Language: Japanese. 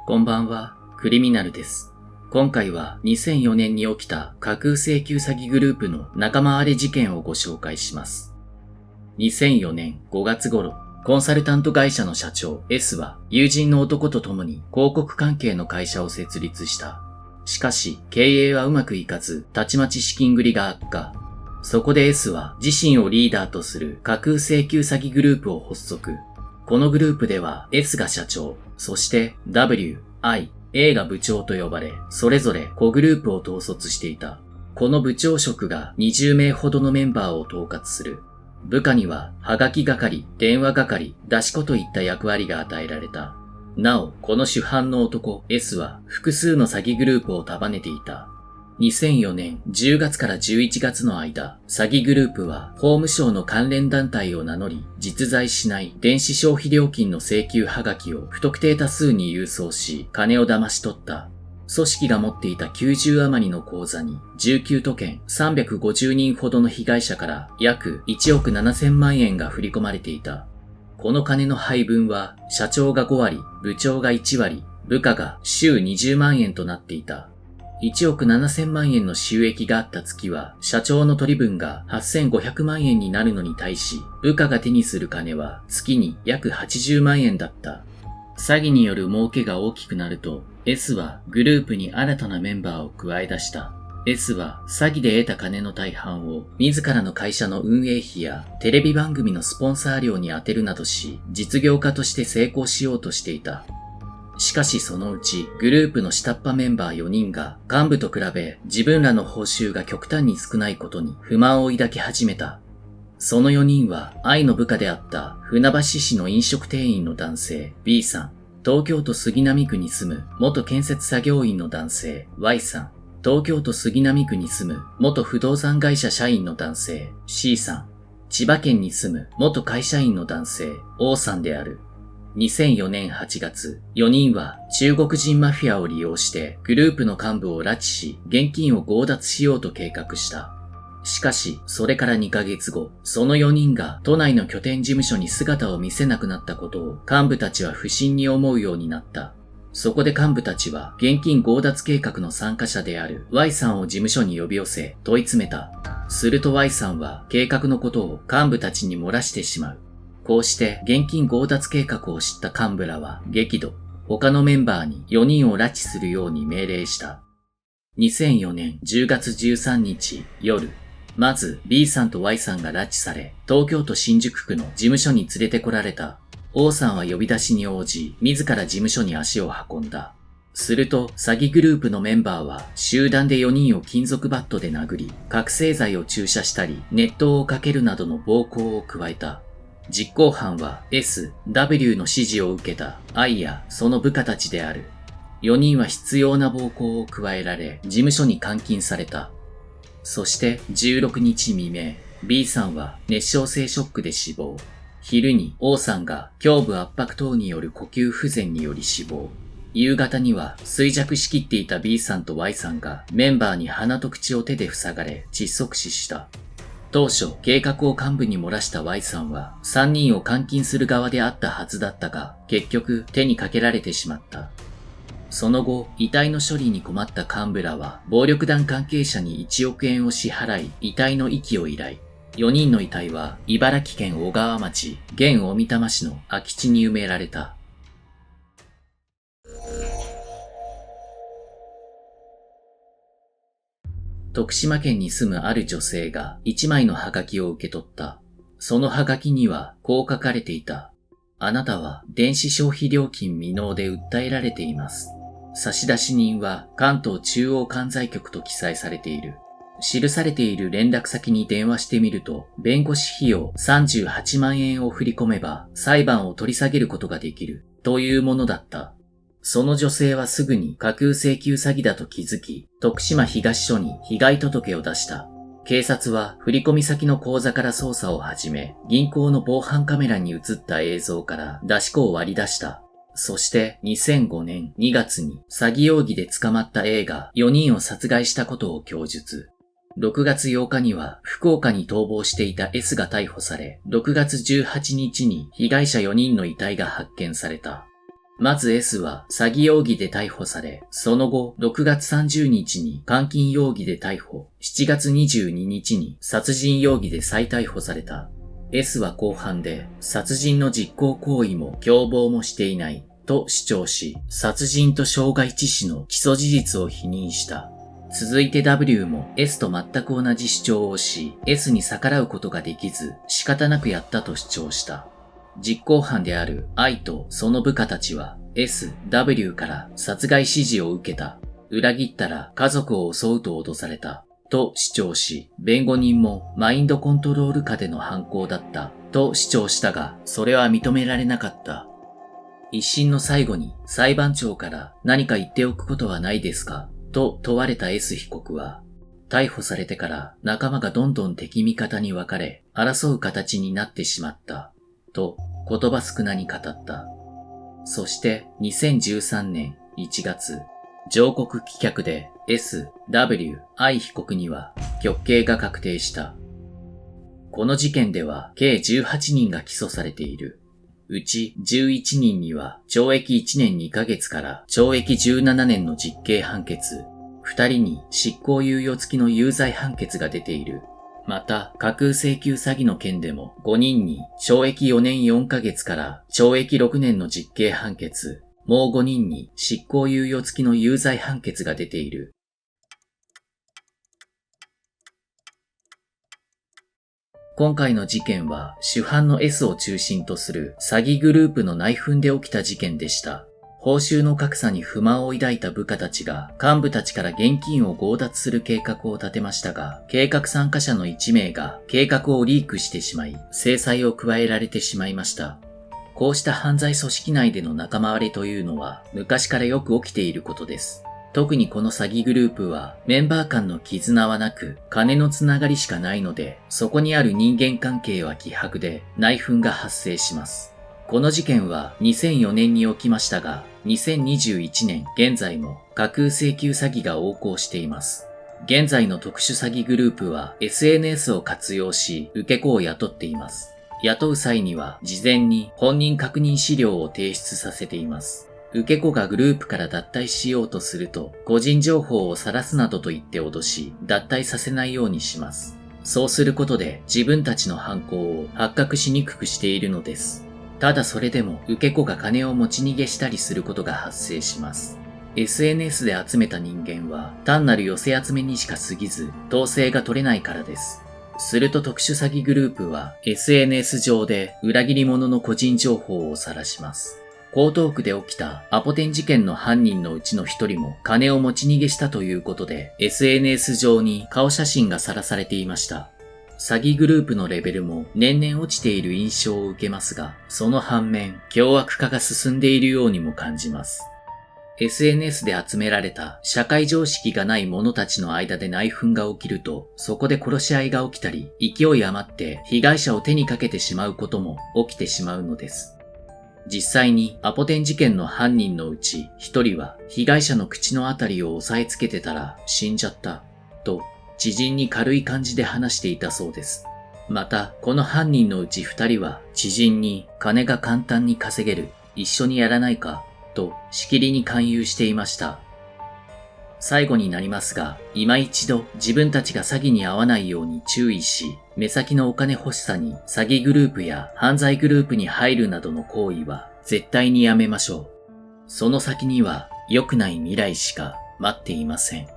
こんばんは、クリミナルです。今回は2004年に起きた架空請求詐欺グループの仲間割れ事件をご紹介します。2004年5月頃、コンサルタント会社の社長 S は友人の男と共に広告関係の会社を設立した。しかし経営はうまくいかず、たちまち資金繰りが悪化。そこで S は自身をリーダーとする架空請求詐欺グループを発足。このグループでは S が社長、そして W、I、A が部長と呼ばれ、それぞれ子グループを統率していた。この部長職が20名ほどのメンバーを統括する。部下には、はがき係、電話係、出し子といった役割が与えられた。なお、この主犯の男 S は複数の詐欺グループを束ねていた。2004年10月から11月の間、詐欺グループは法務省の関連団体を名乗り、実在しない電子消費料金の請求はがきを不特定多数に郵送し、金を騙し取った。組織が持っていた90余りの口座に19都県350人ほどの被害者から約1億7000万円が振り込まれていた。この金の配分は社長が5割、部長が1割、部下が週20万円となっていた。1億7000万円の収益があった月は社長の取り分が8500万円になるのに対し、部下が手にする金は月に約80万円だった。詐欺による儲けが大きくなると、S はグループに新たなメンバーを加え出した。S は詐欺で得た金の大半を自らの会社の運営費やテレビ番組のスポンサー料に充てるなどし、実業家として成功しようとしていた。しかしそのうちグループの下っ端メンバー4人が幹部と比べ自分らの報酬が極端に少ないことに不満を抱き始めた。その4人は愛の部下であった船橋市の飲食店員の男性 B さん、東京都杉並区に住む元建設作業員の男性 Y さん、東京都杉並区に住む元不動産会社社員の男性 C さん、千葉県に住む元会社員の男性 O さんである。2004年8月、4人は中国人マフィアを利用してグループの幹部を拉致し、現金を強奪しようと計画した。しかし、それから2ヶ月後、その4人が都内の拠点事務所に姿を見せなくなったことを幹部たちは不審に思うようになった。そこで幹部たちは現金強奪計画の参加者である Y さんを事務所に呼び寄せ問い詰めた。すると Y さんは計画のことを幹部たちに漏らしてしまう。こうして現金強奪計画を知った幹部らは激怒。他のメンバーに4人を拉致するように命令した。2004年10月13日夜、まず B さんと Y さんが拉致され、東京都新宿区の事務所に連れてこられた。O さんは呼び出しに応じ、自ら事務所に足を運んだ。すると、詐欺グループのメンバーは集団で4人を金属バットで殴り、覚醒剤を注射したり、熱湯をかけるなどの暴行を加えた。実行犯は S、W の指示を受けた I やその部下たちである。4人は必要な暴行を加えられ、事務所に監禁された。そして16日未明、B さんは熱傷性ショックで死亡。昼に O さんが胸部圧迫等による呼吸不全により死亡。夕方には衰弱しきっていた B さんと Y さんがメンバーに鼻と口を手で塞がれ窒息死した。当初、計画を幹部に漏らした Y さんは3人を監禁する側であったはずだったが、結局手にかけられてしまった。その後、遺体の処理に困った幹部らは暴力団関係者に1億円を支払い、遺体の遺棄を依頼。4人の遺体は茨城県小川町、現大三玉市の空き地に埋められた。徳島県に住むある女性が1枚のハガキを受け取った。そのハガキにはこう書かれていた。あなたは電子消費料金未納で訴えられています。差出人は関東中央管財局と記載されている。記されている連絡先に電話してみると、弁護士費用38万円を振り込めば裁判を取り下げることができるというものだった。その女性はすぐに架空請求詐欺だと気づき、徳島東署に被害届を出した。警察は振込先の口座から捜査を始め、銀行の防犯カメラに映った映像から出し子を割り出した。そして2005年2月に詐欺容疑で捕まった A が4人を殺害したことを供述。6月8日には福岡に逃亡していた S が逮捕され、6月18日に被害者4人の遺体が発見された。まず S は詐欺容疑で逮捕され、その後6月30日に監禁容疑で逮捕、7月22日に殺人容疑で再逮捕された。S は公判で殺人の実行行為も共謀もしていないと主張し、殺人と傷害致死の起訴事実を否認した。続いて W も S と全く同じ主張をし、S に逆らうことができず仕方なくやったと主張した。実行犯である I とその部下たちは S、W から殺害指示を受けた。裏切ったら家族を襲うと脅された。と主張し、弁護人もマインドコントロール下での犯行だったと主張したが、それは認められなかった。一審の最後に裁判長から何か言っておくことはないですかと問われた S 被告は、逮捕されてから仲間がどんどん敵味方に分かれ、争う形になってしまった。と言葉少なに語った。そして2013年1月、上告棄却で S、W、I 被告には極刑が確定した。この事件では計18人が起訴されている。うち11人には懲役1年2ヶ月から懲役17年の実刑判決、2人に執行猶予付きの有罪判決が出ている。また、架空請求詐欺の件でも5人に懲役4年4ヶ月から懲役6年の実刑判決、もう5人に執行猶予付きの有罪判決が出ている。今回の事件は主犯の S を中心とする詐欺グループの内紛で起きた事件でした。報酬の格差に不満を抱いた部下たちが幹部たちから現金を強奪する計画を立てましたが、計画参加者の1名が計画をリークしてしまい、制裁を加えられてしまいました。こうした犯罪組織内での仲間割れというのは昔からよく起きていることです。特にこの詐欺グループはメンバー間の絆はなく金のつながりしかないので、そこにある人間関係は希薄で内紛が発生します。この事件は2004年に起きましたが、2021年現在も架空請求詐欺が横行しています。現在の特殊詐欺グループは SNS を活用し受け子を雇っています。雇う際には事前に本人確認資料を提出させています。受け子がグループから脱退しようとすると、個人情報を晒すなどと言って脅し、脱退させないようにします。そうすることで自分たちの犯行を発覚しにくくしているのです。ただそれでも受け子が金を持ち逃げしたりすることが発生します。SNS で集めた人間は単なる寄せ集めにしか過ぎず、統制が取れないからです。すると特殊詐欺グループは SNS 上で裏切り者の個人情報を晒します。江東区で起きたアポテン事件の犯人のうちの一人も金を持ち逃げしたということで SNS 上に顔写真が晒されていました。詐欺グループのレベルも年々落ちている印象を受けますが、その反面凶悪化が進んでいるようにも感じます。SNS で集められた社会常識がない者たちの間で内紛が起きると、そこで殺し合いが起きたり、勢い余って被害者を手にかけてしまうことも起きてしまうのです。実際にアポテン事件の犯人のうち一人は被害者の口のあたりを押さえつけてたら死んじゃったと知人に軽い感じで話していたそうです。またこの犯人のうち二人は知人に金が簡単に稼げる、一緒にやらないかとしきりに勧誘していました。最後になりますが、今一度自分たちが詐欺に遭わないように注意し、目先のお金欲しさに詐欺グループや犯罪グループに入るなどの行為は絶対にやめましょう。その先には良くない未来しか待っていません。